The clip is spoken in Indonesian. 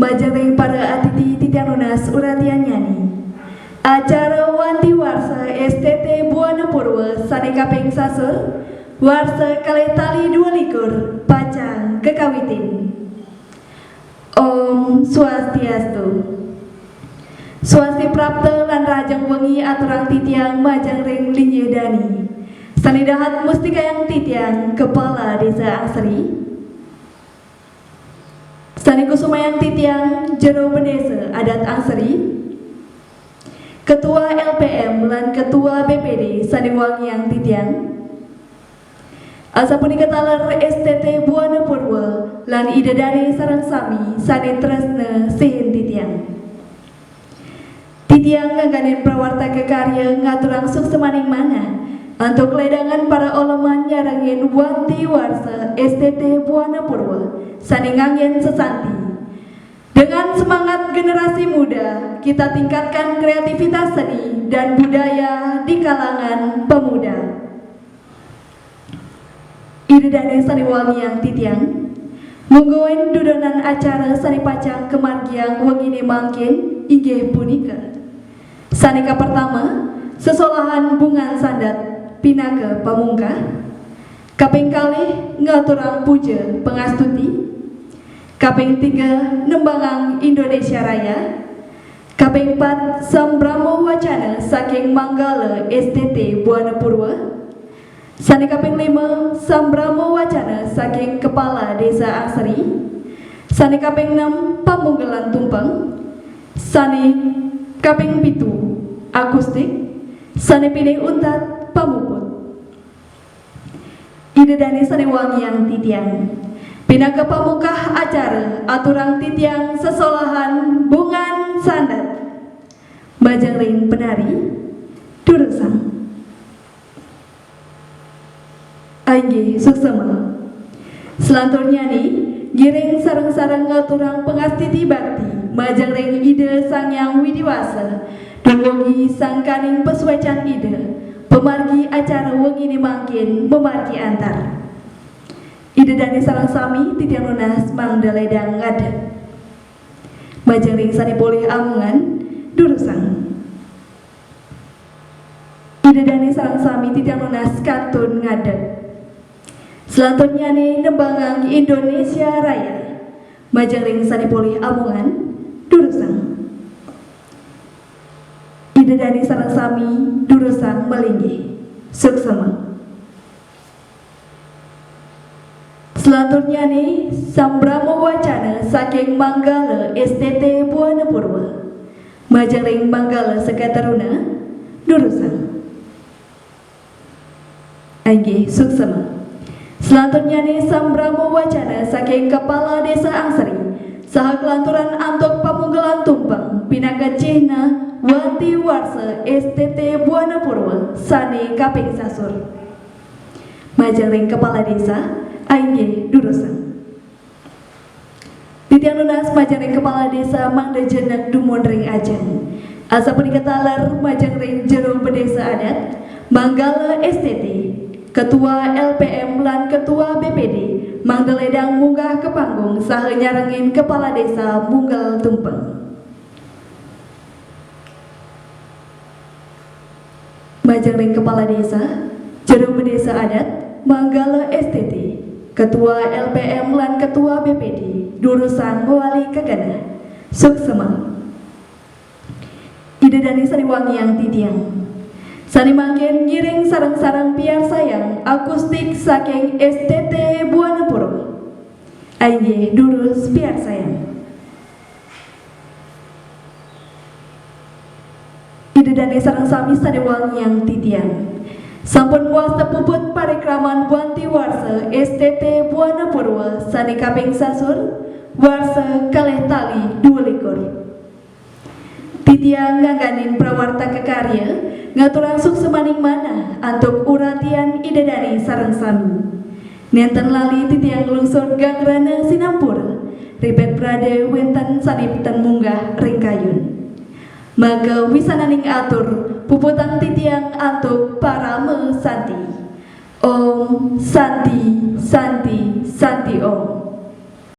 Majaring para atiti titianunas uratian nyani. Acara wanti warsa STT Buana Purwa sane kaping sasur warsa kalih tali 22 pacang kekawitin. Om Swastiastu. Swasti prapta lan rajang wengi aturang titiang Majaring Linyedani. Sanidahat mustikayang titiang Kepala Desa Angseri. Sani kusumayang titiang Jero Bedesa Adat Angseri, Ketua LPM lan Ketua BPD Sani Wangiang titiang, asapuni ketalar STT Buana Purwa lan idadani sareng sami Sani tresna sihin titiang. Titiang ngaganin prawarta kekarya ngaturang suk semaning mana untuk ledangan para oleman nyarangin wanti warsa STT Buana Purwa sani ngangin sesanti. Dengan semangat generasi muda, kita tingkatkan kreativitas seni dan budaya di kalangan pemuda. Idedane sani wangiang titiang, munggoin dudonan acara sani pacang kemargiang wengine mangkin inggih punika. Sanika pertama, sesolahan bungan sandat pinaka pamungkah. Kaping kalih ngaturang puja pengastuti. Kaping 3 nembangang Indonesia Raya. Kaping 4 sambramo wacana saking Manggala STT Buana Purwa. Sani kaping 5 sambramo wacana saking Kepala Desa Angseri. Sani kaping 6 pamunggelan tumpeng. Sani kaping 7 akustik. Sani pilih untat pamuput. Idedani sani wangiang titiang. Pinaka pamukah acara aturang titiang sesolahan bungan sandat. Majaring penari durusang. Ainggi suksema. Selanturnya nih giring sareng-sareng ngaturang pengastiti bakti Majaring ide sangyang widiwasa dungogi sangkaning pesuecan ide. Pemargi acara wengine mangkin memargi antar. Ide dani sarang sami titiang lunas mangdaledang ngadat. Majaring sani boleh amungan durusang. Ide dani sarang sami titiang lunas katun ngadat. Selanjutnya nih nembangang Indonesia Raya. Majaring sani boleh amungan durusang. Ide dari sarang sami durusang melinggi suksema. Selanjutnya nih sambramo wacana saking Manggala STT Buana Purwa. Majaring Manggala Sekataruna durusang. Ainggi suksema. Selanjutnya nih sambramo wacana saking Kepala Desa Angseri saha kelanturan antuk pamunggelan tumpeng pinaka cihna wanti warsa STT Buana Purwa sani kaping sasur. Majaring Kepala Desa aingge durusang. Titiang lunas Majaring Kepala Desa mangda jenak dumunring ajeng. Asapun ketalar Majaring Jero Bedesa Adat Manggala STT Ketua LPM lan Ketua BPD mangdaledang munggah ke panggung saha nyarengin Kepala Desa munggal tumpeng. Majaring Kepala Desa Jero Bedesa Adat Manggala STT Ketua LPM lan Ketua BPD durusang wali kegana suksema. Ide dani sani wangiang titiang. Sani mangkin ngiring sarang-sarang piar sayang akustik saking STT Buana Purwa. Aingge durus piar sayang. Ide dani sarang sami sani wangiang titiang. Sampun puas tepuput parikraman wanti warsa STT Buana Purwa sani kaping sasur warsa kalih tali 22. Titiang ngangganin prawarta kekarya ngaturang suk semaning mana antuk uratian ide dani sareng sami. Nenten lali titiang lungsur gangrana sinampura ribet prade wenten sanipten munggah ringkayun. Maka wisananing atur puputang titiang antuk parame santi. Om Santi Santi Santi Om.